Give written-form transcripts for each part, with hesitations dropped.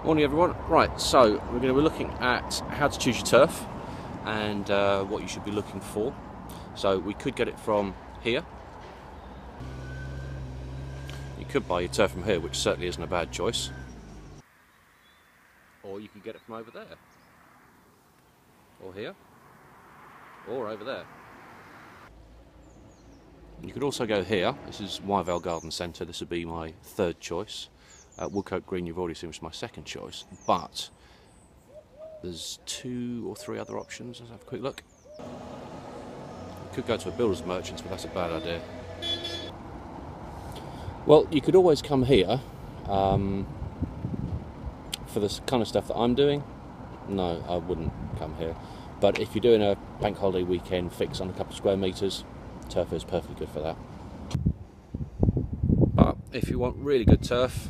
Morning everyone. Right, so we're going to be looking at how to choose your turf and what you should be looking for. So we could get it from here. You could buy your turf from here, which certainly isn't a bad choice. Or you could get it from over there. Or here. Or over there. You could also go here. This is Wyvale Garden Centre. This would be my third choice. Woodcote Green you've already seen was my second choice, but there's 2 or 3 other options. Let's have a quick look. You could go to a builder's merchants, but that's a bad idea. Well, you could always come here for the kind of stuff that I'm doing. No, I wouldn't come here. But if you're doing a bank holiday weekend fix on a couple of square metres, turf is perfectly good for that. But if you want really good turf,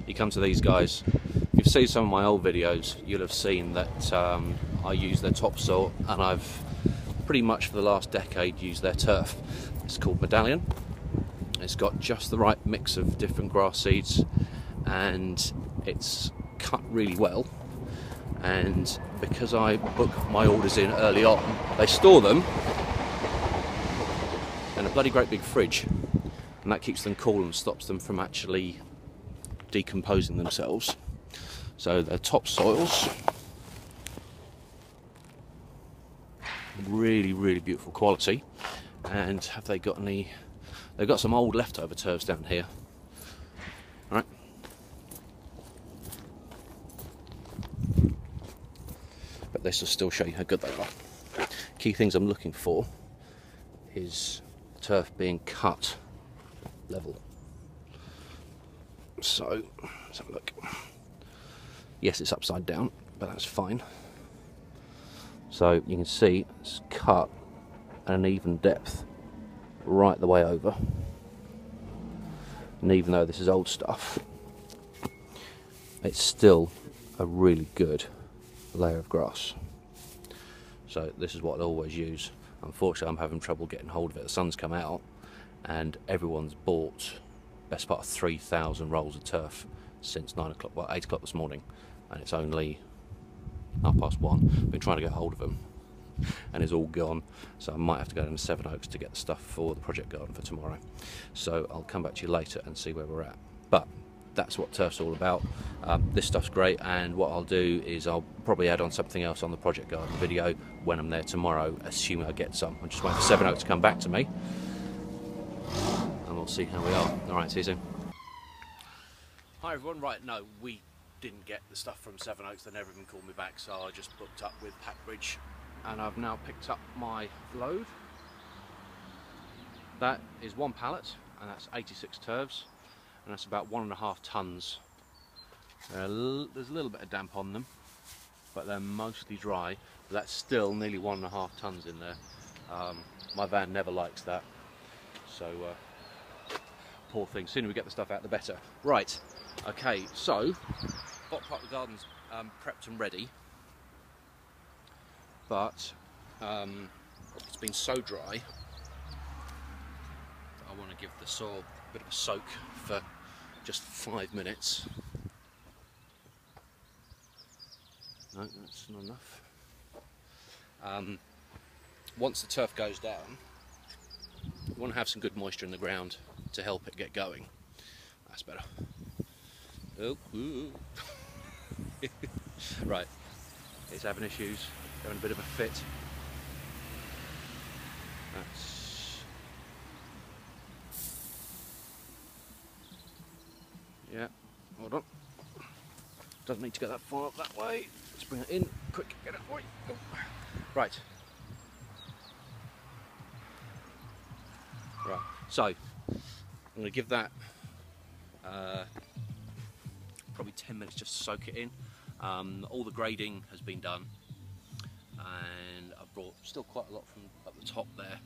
you come to these guys. If you've seen some of my old videos, you'll have seen that I use their topsoil, and I've pretty much for the last decade used their turf. It's called Medallion. It's got just the right mix of different grass seeds, and it's cut really well. And because I book my orders in early on, they store them in a bloody great big fridge, and that keeps them cool and stops them from actually decomposing themselves. So their topsoils, really beautiful quality. And have they got any? They've got some old leftover turfs down here. All right. But this will still show you how good they are. Key things I'm looking for is turf being cut level. So let's have a look. Yes, it's upside down, but that's fine. So you can see it's cut at an even depth right the way over. And even though this is old stuff, it's still a really good layer of grass. So this is what I always use. Unfortunately, I'm having trouble getting hold of it. The sun's come out and everyone's bought best part of 3,000 rolls of turf since 9 o'clock, well 8 o'clock this morning, and it's only 1:30. Been trying to get hold of them and it's all gone, so I might have to go down to Sevenoaks to get the stuff for the project garden for tomorrow. So I'll come back to you later and see where we're at. But that's what turf's all about. This stuff's great, and what I'll do is I'll probably add on something else on the project garden video when I'm there tomorrow, assuming I get some. I'm just waiting for Sevenoaks to come back to me, and we'll see how we are. Alright, see you soon. Hi everyone. Right, no, we didn't get the stuff from Sevenoaks. They never even called me back, so I just booked up with Packbridge, and I've now picked up my load. That is 1 pallet, and that's 86 turfs, and that's about 1.5 tons. There's a little bit of damp on them, but they're mostly dry. But that's still nearly 1.5 tons in there. My van never likes that, so poor thing. Sooner we get the stuff out the better. Right, okay, so bottom part of the garden's prepped and ready, but it's been so dry that I want to give the soil a bit of a soak for just 5 minutes. No, that's not enough. Once the turf goes down, you want to have some good moisture in the ground to help it get going. That's better. Oh, ooh. Right, it's having issues, having a bit of a fit. That's... yeah, hold on. Doesn't need to go that far up that way. Let's bring it in, quick, get it, oi, go. Right. Right, so I'm going to give that probably 10 minutes just to soak it in. All the grading has been done, and I've brought still quite a lot from up the top there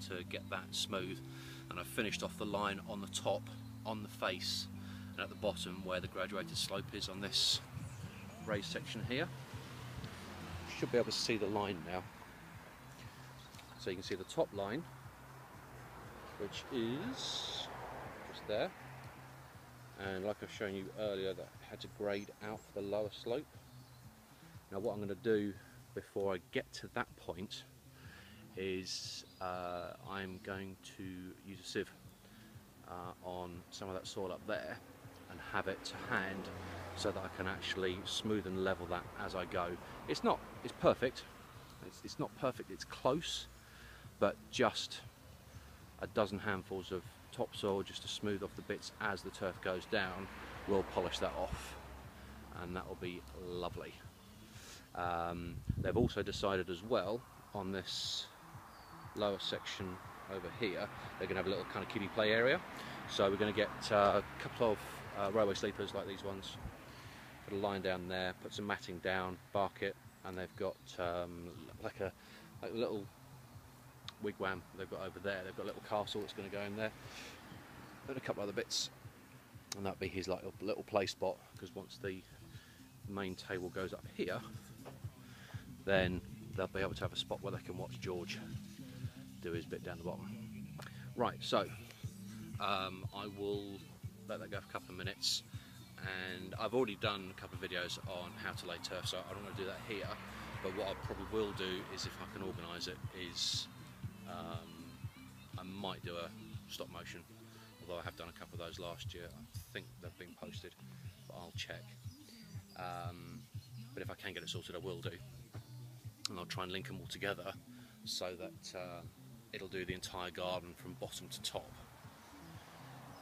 to get that smooth, and I've finished off the line on the top, on the face, and at the bottom where the graduated slope is on this raised section here. You should be able to see the line now. So you can see the top line, which is just there, and like I've shown you earlier, that I had to grade out for the lower slope. Now what I'm going to do before I get to that point is I'm going to use a sieve on some of that soil up there and have it to hand so that I can actually smooth and level that as I go. It's perfect, it's not perfect, it's close, but just a dozen handfuls of topsoil just to smooth off the bits as the turf goes down will polish that off, and that will be lovely. They've also decided as well on this lower section over here, they're going to have a little kind of kiddie play area, so we're going to get a couple of railway sleepers like these ones, put a line down there, put some matting down, bark it, and they've got like a little wigwam they've got over there. They've got a little castle that's going to go in there, and a couple other bits, and that'll be his like little play spot, because once the main table goes up here, then they'll be able to have a spot where they can watch George do his bit down the bottom. Right, so I will let that go for a couple of minutes, and I've already done a couple of videos on how to lay turf, so I don't want to do that here, but what I probably will do is, if I can organise it, is I might do a stop motion, although I have done a couple of those last year. I think they've been posted, but I'll check. But if I can get it sorted, I will do, and I'll try and link them all together so that it'll do the entire garden from bottom to top.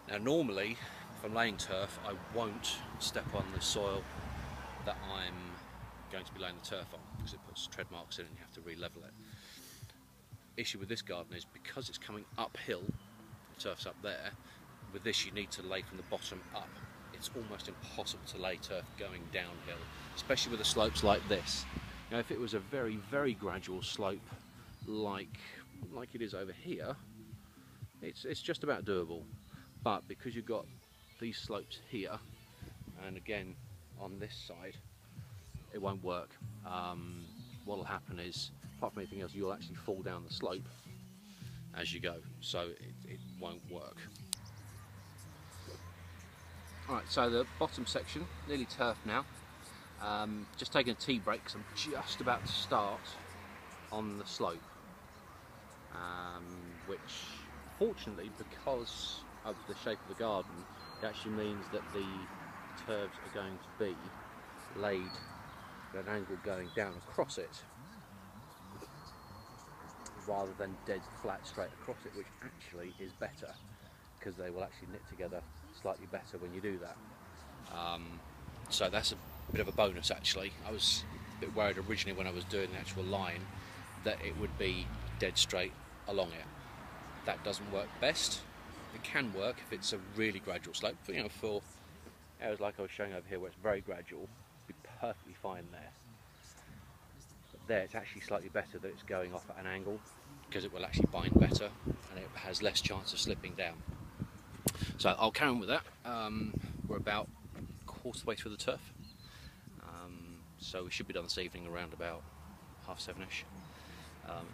Now normally, if I'm laying turf, I won't step on the soil that I'm going to be laying the turf on, because it puts tread marks in it and you have to re-level it. Issue with this garden is, because it's coming uphill, the turf's up there, with this you need to lay from the bottom up. It's almost impossible to lay turf going downhill, especially with the slopes like this. Now if it was a very, very gradual slope like it is over here, it's just about doable. But because you've got these slopes here, and again on this side, it won't work. What will happen is, apart from anything else, you'll actually fall down the slope as you go, so it won't work. Alright, so the bottom section, nearly turf now. Just taking a tea break because I'm just about to start on the slope, which fortunately, because of the shape of the garden, it actually means that the turfs are going to be laid at an angle going down across it, rather than dead flat straight across it, which actually is better, because they will actually knit together slightly better when you do that. So that's a bit of a bonus actually. I was a bit worried originally when I was doing the actual line that it would be dead straight along it. That doesn't work best. It can work if it's a really gradual slope, but, you know, for areas like I was showing over here where it's very gradual, it'd be perfectly fine there. But there it's actually slightly better that it's going off at an angle, because it will actually bind better and it has less chance of slipping down. So I'll carry on with that. We're about a quarter of the way through the turf, so we should be done this evening around about 7:30ish.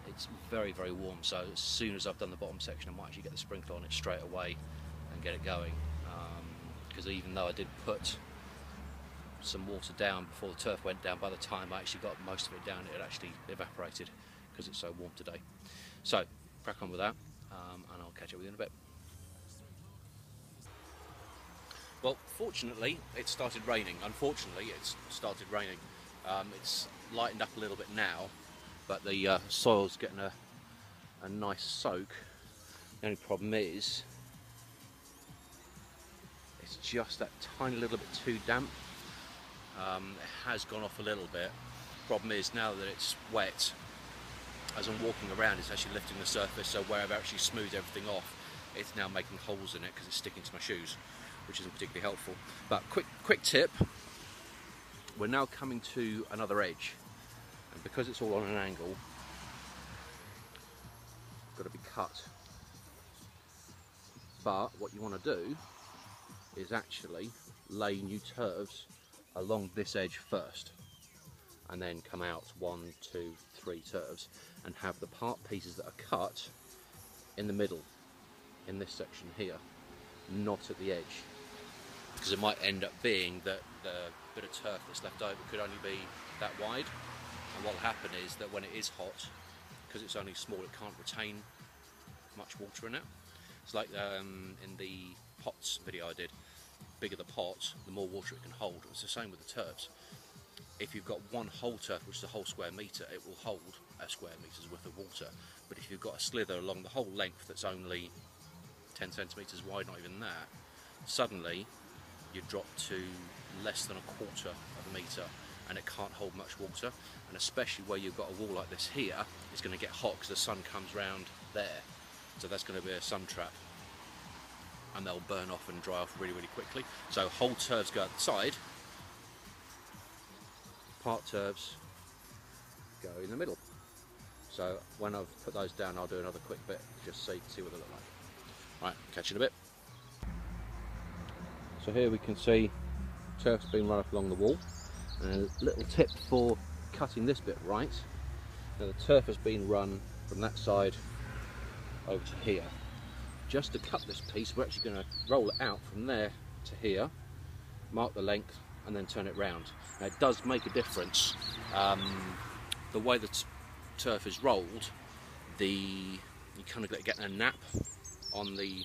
It's very, very warm, so as soon as I've done the bottom section, I might actually get the sprinkler on it straight away and get it going, because even though I did put some water down before the turf went down, by the time I actually got most of it down, it had actually evaporated because it's so warm today. So crack on with that, and I'll catch up with you in a bit. Well, fortunately it started raining. Unfortunately it's started raining. It's lightened up a little bit now, but the soil's getting a nice soak. The only problem is it's just that tiny little bit too damp. It has gone off a little bit. Problem is, now that it's wet, as I'm walking around, it's actually lifting the surface, so where I've actually smoothed everything off, it's now making holes in it because it's sticking to my shoes, which isn't particularly helpful. But quick tip, we're now coming to another edge, and because it's all on an angle, it's got to be cut. But what you want to do is actually lay new turfs along this edge first, and then come out 1, 2, 3 turfs, and have the part pieces that are cut in the middle, in this section here, not at the edge. because it might end up being that the bit of turf that's left over could only be that wide, and what will happen is that when it is hot, because it's only small, it can't retain much water in it. It's like in the pots video I did, the bigger the pot, the more water it can hold. It's the same with the turfs. If you've got one whole turf, which is a whole square metre, it will hold a square metre's worth of water. But if you've got a slither along the whole length that's only 10 centimetres wide, not even that, suddenly you drop to less than a quarter of a metre, and it can't hold much water. And especially where you've got a wall like this here, it's going to get hot because the sun comes round there. So that's going to be a sun trap, and they'll burn off and dry off really, really quickly. So whole turfs go outside, part turfs go in the middle. So when I've put those down, I'll do another quick bit just so you can see what they look like. Right, catch you in a bit. So here we can see turf's been run up along the wall, and a little tip for cutting this bit right. Now the turf has been run from that side over to here. Just to cut this piece, we're actually going to roll it out from there to here, mark the length, and then turn it round. Now it does make a difference. The way the turf is rolled, you kind of get a nap on the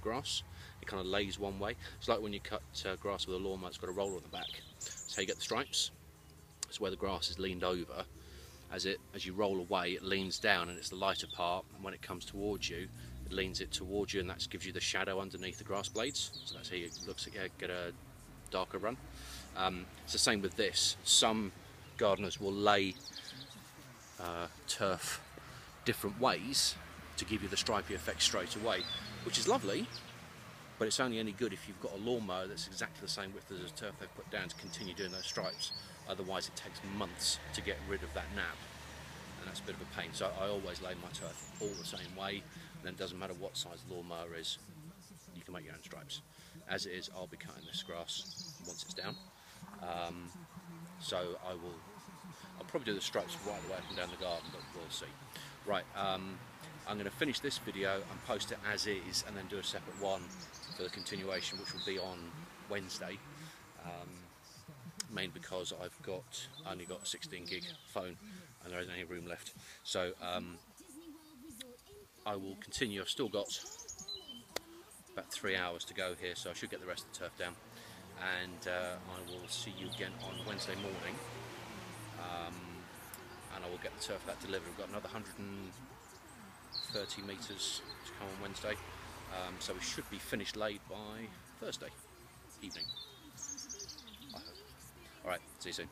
grass. It kind of lays one way. It's like when you cut grass with a lawnmower, it's got a roller on the back. That's how you get the stripes. It's where the grass is leaned over. As you roll away, it leans down, and it's the lighter part, and when it comes towards you, it leans it towards you, and that gives you the shadow underneath the grass blades. So that's how it looks like you get a darker run. It's the same with this. Some gardeners will lay turf different ways to give you the stripy effect straight away, which is lovely, but it's only any good if you've got a lawnmower that's exactly the same width as the turf they've put down to continue doing those stripes. Otherwise it takes months to get rid of that nap, and that's a bit of a pain. So I always lay my turf all the same way, and then it doesn't matter what size the lawnmower is, you can make your own stripes. As it is, I'll be cutting this grass once it's down. So I'll probably do the stripes right the way up and down the garden, but we'll see. Right, I'm going to finish this video and post it as is, and then do a separate one for the continuation, which will be on Wednesday. Mainly because I've only got a 16 gig phone and there isn't any room left. So I will continue. I've still got about 3 hours to go here, so I should get the rest of the turf down. And I will see you again on Wednesday morning. And I will get the turf that delivered. We've got another 130 metres to come on Wednesday. So we should be finished laid by Thursday evening. Alright, see you soon.